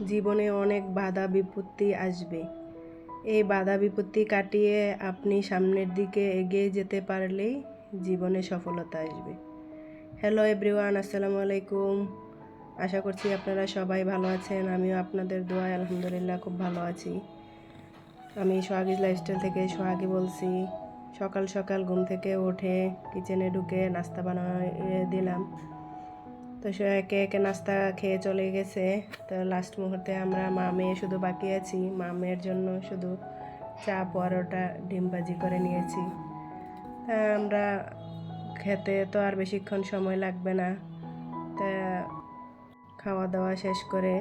জীবনে অনেক বাধা বিপত্তি আসবে। এই বাধা বিপত্তি কাটিয়ে আপনি সামনের দিকে এগিয়ে যেতে পারলেই জীবনে সফলতা আসবে। হ্যালো এভরিওয়ান, আসসালামু আলাইকুম। আশা করছি আপনারা সবাই ভালো আছেন। আমিও আপনাদের দোয়ায় আলহামদুলিল্লাহ খুব ভালো আছি। আমি সোহাগীজ লাইফস্টাইল থেকে সোহাগী বলছি। সকাল সকাল ঘুম থেকে উঠে কিচেনে ঢুকে নাস্তা বানিয়ে দিলাম। তো সে একে একে নাস্তা খেয়ে চলে গেছে। তো লাস্ট মুহূর্তে আমরা মা মেয়ে শুধু বাকি আছি। মা মেয়ের জন্য শুধু চা পরোটা ডিম ভাজি করে নিয়েছি। তা আমরা খেতে তো আর বেশিক্ষণ সময় লাগবে না। তা খাওয়া দাওয়া শেষ করে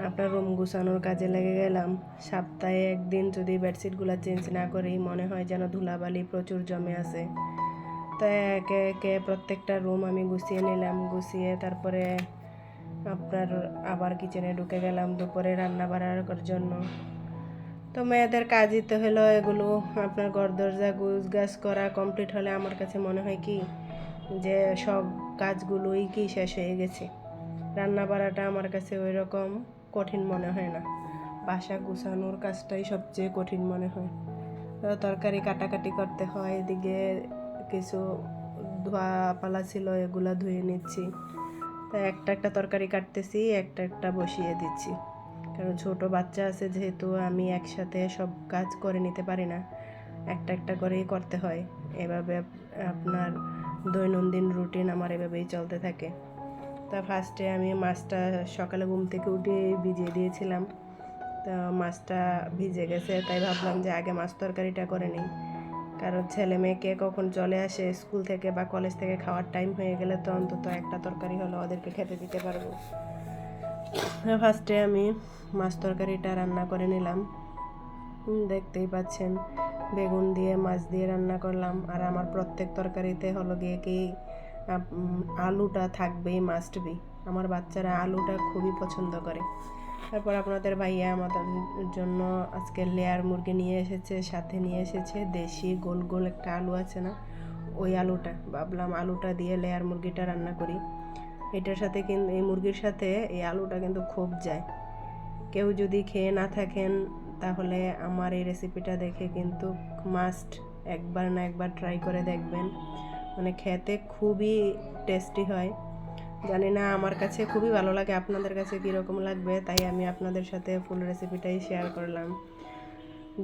আপনার রুম গুছানোর কাজে লেগে গেলাম। সপ্তাহে একদিন যদি বেডশিটগুলো চেঞ্জ না করি মনে হয় যেন ধুলাবালি প্রচুর জমে আছে। তাই একে একে প্রত্যেকটা রুম আমি গুছিয়ে নিলাম। গুছিয়ে তারপরে আপনার আবার কিচেনে ঢুকে গেলাম দুপুরে রান্না বাড়ার জন্য। তো মেয়েদের কাজই তো হলো এগুলো। আপনার ঘর দরজা গাছ করা কমপ্লিট হলে আমার কাছে মনে হয় কি যে সব কাজগুলোই কি শেষ হয়ে গেছে। রান্না বাড়াটা আমার কাছে ওই রকম কঠিন মনে হয় না। বাসা গুছানোর কাজটাই সবচেয়ে কঠিন মনে হয়। তো তরকারি কাটাকাটি করতে হয়, এদিকে কিছু ধোয়া পালা ছিল এগুলা ধুয়ে নিচ্ছি। তাই একটা একটা তরকারি কাটতেছি, একটা একটা বসিয়ে দিচ্ছি। কারণ ছোট বাচ্চা আছে যেহেতু আমি একসাথে সব কাজ করে নিতে পারি না, একটা একটা করেই করতে হয়। এভাবে আপনার দৈনন্দিন রুটিন আমার এভাবেই চলতে থাকে। তা ফার্স্টে আমি মাছটা সকালে ঘুম থেকে উঠে ভিজিয়ে দিয়েছিলাম। তো মাছটা ভিজে গেছে, তাই ভাবলাম যে আগে মাছ তরকারিটা করে নিই। কারণ ছেলে মেয়েকে কখন চলে আসে স্কুল থেকে বা কলেজ থেকে খাওয়ার টাইম হয়ে গেলে তো অন্তত একটা তরকারি হলো ওদেরকে খেতে দিতে পারবো। ফার্স্টে আমি মাছ তরকারিটা রান্না করে নিলাম। দেখতেই পাচ্ছেন বেগুন দিয়ে মাছ দিয়ে রান্না করলাম। আর আমার প্রত্যেক তরকারিতে হলো গিয়ে কি আলুটা থাকবেই, মাস্ট বি। আমার বাচ্চারা আলুটা খুবই পছন্দ করে। তারপর আপনাদের ভাইয়া আমাদের জন্য আজকে লেয়ার মুরগি নিয়ে এসেছে, সাথে নিয়ে এসেছে দেশি গোল গোল একটা আলু আছে না, ওই আলুটা। ভাবলাম আলুটা দিয়ে লেয়ার মুরগিটা রান্না করি। এটার সাথে কিন্তু এই মুরগির সাথে এই আলুটা কিন্তু খুব যায়। কেউ যদি খেয়ে না থাকেন তাহলে আমার এই রেসিপিটা দেখে কিন্তু মাস্ট একবার না একবার ট্রাই করে দেখবেন। মানে খেতে খুবই টেস্টি হয়। জানি না, আমার কাছে খুবই ভালো লাগে, আপনাদের কাছে কীরকম লাগবে, তাই আমি আপনাদের সাথে ফুল রেসিপিটাই শেয়ার করলাম।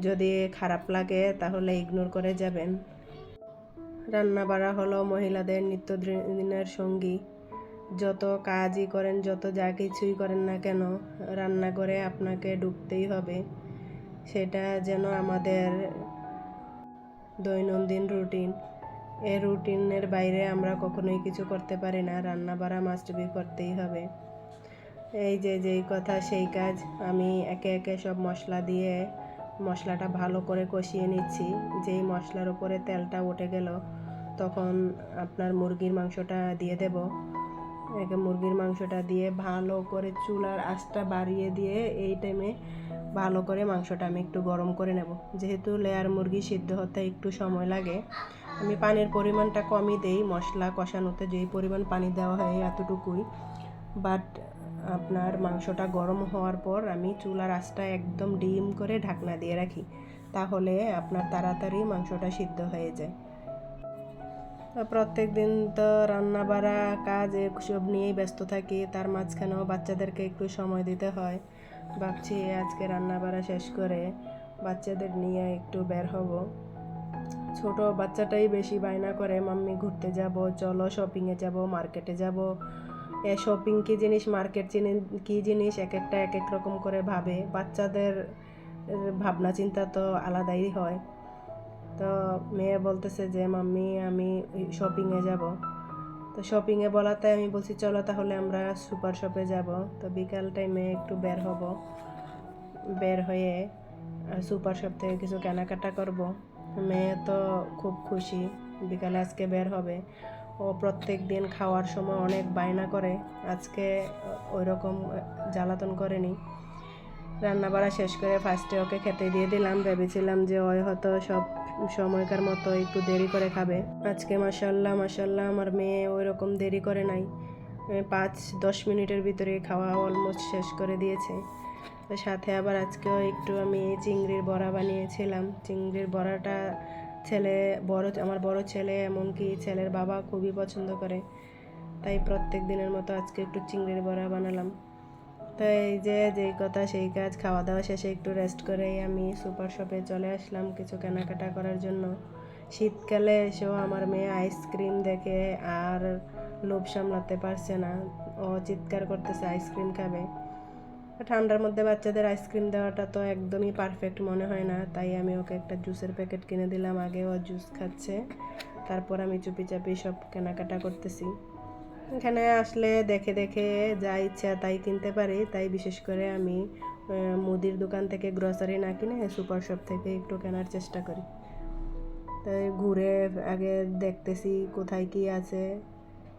যদি খারাপ লাগে তাহলে ইগনোর করে যাবেন। রান্না বাড়া হলো মহিলাদের নিত্যদিনের সঙ্গী। যত কাজই করেন, যত যা কিছুই করেন না কেন, রান্না করে আপনাকে ঢুকতেই হবে। সেটা যেন আমাদের দৈনন্দিন রুটিন। এই রুটিনের বাইরে আমরা কখনোই কিছু করতে পারি না। রান্না বাড়া মাস্ট বি করতেই হবে। এই যে যেই কথা সেই কাজ। আমি একে একে সব মশলা দিয়ে মশলাটা ভালো করে কষিয়ে নিচ্ছি। যেই মশলার উপরে তেলটা উঠে গেল তখন আপনার মুরগির মাংসটা দিয়ে দেব। একে মুরগির মাংসটা দিয়ে ভালো করে চুলার আঁচটা বাড়িয়ে দিয়ে এই টাইমে ভালো করে মাংসটা আমি একটু গরম করে নেব। যেহেতু লেয়ার মুরগি সিদ্ধ হতে একটু সময় লাগে, আমি পানির পরিমাণটা কমই দেই। মশলা কষানোতে যেই পরিমাণ পানি দেওয়া হয় এতটুকুই। বাট আপনার মাংসটা গরম হওয়ার পর আমি চুলার আঁচটা একদম ডিম করে ঢাকনা দিয়ে রাখি, তাহলে আপনার তাড়াতাড়ি মাংসটা সিদ্ধ হয়ে যায়। প্রত্যেক দিন তো রান্না বাড়া কাজ এসব নিয়েই ব্যস্ত থাকি, তার মাঝখানেও বাচ্চাদেরকে একটু সময় দিতে হয়। ভাবছি আজকে রান্না বাড়া শেষ করে বাচ্চাদের নিয়ে একটু বের হব। ছোট বাচ্চাটাই বেশি বায়না করে, মাম্মি ঘুরতে যাব, চলো শপিংয়ে যাব, মার্কেটে যাব। শপিং কী জিনিস, মার্কেট কী জিনিস, এক একটা এক এক রকম করে ভাবে। বাচ্চাদের ভাবনা চিন্তা তো আলাদাই হয়। তো মেয়ে বলতেছে যে মাম্মি আমি শপিংয়ে যাব। তো শপিংয়ে বলাতে আমি বলছি চলো তাহলে আমরা সুপার শপে যাব। তো বিকাল টাইমে একটু বের হব, বের হয়ে সুপার শপ থেকে কিছু কেনাকাটা করব। মেয়ে তো খুব খুশি, বিকালে আজকে বের হবে। ও প্রত্যেক দিন খাওয়ার সময় অনেক বায়না করে, আজকে ওই রকম জ্বালাতন করেনি। রান্না বাড়া শেষ করে ফার্স্টে ওকে খেতে দিয়ে দিলাম। ভেবেছিলাম যে ওই হয়তো সব সময়কার মতো একটু দেরি করে খাবে। আজকে মাশাল্লাহ মাশাল্লাহ আমার মেয়ে ওই রকম দেরি করে নাই। 5-10 মিনিটের ভিতরে খাওয়া অলমোস্ট শেষ করে দিয়েছে। তো সাথে আবার আজকেও একটু আমি চিংড়ির বড়া বানিয়েছিলাম। চিংড়ির বড়াটা আমার বড় ছেলে এমনকি ছেলের বাবা খুবই পছন্দ করে, তাই প্রত্যেক দিনের মতো আজকে একটু চিংড়ির বড়া বানালাম। তো এই যে যেই কথা সেই কাজ, খাওয়া দাওয়া শেষে একটু রেস্ট করেই আমি সুপার শপে চলে আসলাম কিছু কেনাকাটা করার জন্য। শীতকালে এসেও আমার মেয়ে আইসক্রিম দেখে আর লোভ সামলাতে পারছে না, ও চিৎকার করতেছে আইসক্রিম খাবে। ঠান্ডার মধ্যে বাচ্চাদের আইসক্রিম দেওয়াটা তো একদমই পারফেক্ট মনে হয় না, তাই আমি ওকে একটা জুসের প্যাকেট কিনে দিলাম। আগে ও জুস খাচ্ছে, তারপর আমি চুপি চাপি সব কেনাকাটা করতেছি। এখানে আসলে দেখে দেখে যা ইচ্ছা তাই কিনতে পারি, তাই বিশেষ করে আমি মুদির দোকান থেকে গ্রসারি না কিনে সুপার শপ থেকে একটু কেনার চেষ্টা করি। তাই ঘুরে আগে দেখতেছি কোথায় কি আছে,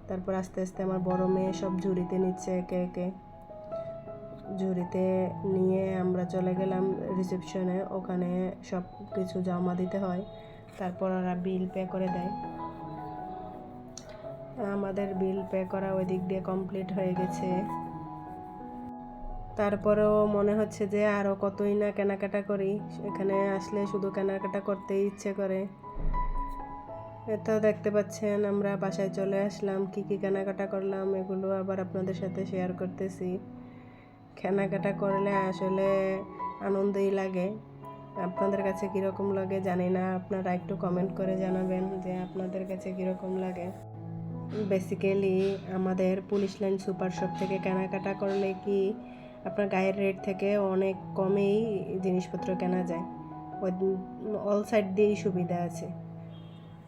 তারপর আস্তে আস্তে আমার বড় মেয়ে সব ঝুড়িতে নিচ্ছে একে একে। ঝুড়িতে নিয়ে আমরা চলে গেলাম রিসেপশনে, ওখানে সব কিছু জমা দিতে হয়, তারপর ওরা বিল পে করে দেয়। আমাদের বিল পে করা ওই দিক দিয়ে কমপ্লিট হয়ে গেছে। তারপরেও মনে হচ্ছে যে আরও কতই না কেনাকাটা করি, এখানে আসলে শুধু কেনাকাটা করতেই ইচ্ছে করে। তো দেখতে পাচ্ছেন আমরা বাসায় চলে আসলাম, কি কি কেনাকাটা করলাম এগুলো আবার আপনাদের সাথে শেয়ার করতেছি। কেনাকাটা করলে আসলে আনন্দই লাগে। আপনাদের কাছে কীরকম লাগে জানি না, আপনারা একটু কমেন্ট করে জানাবেন যে আপনাদের কাছে কীরকম লাগে। বেসিক্যালি আমাদের পুলিশ লাইন সুপার শপ থেকে কেনাকাটা করলে কি আপনার গায়ের রেট থেকে অনেক কমেই জিনিসপত্র কেনা যায়, অল সাইড দিয়েই সুবিধা আছে।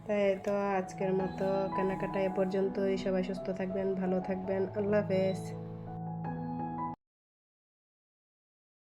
তাই তো আজকের মতো কেনাকাটা এ পর্যন্তই। সবাই সুস্থ থাকবেন, ভালো থাকবেন, আল্লাহ হাফেজ।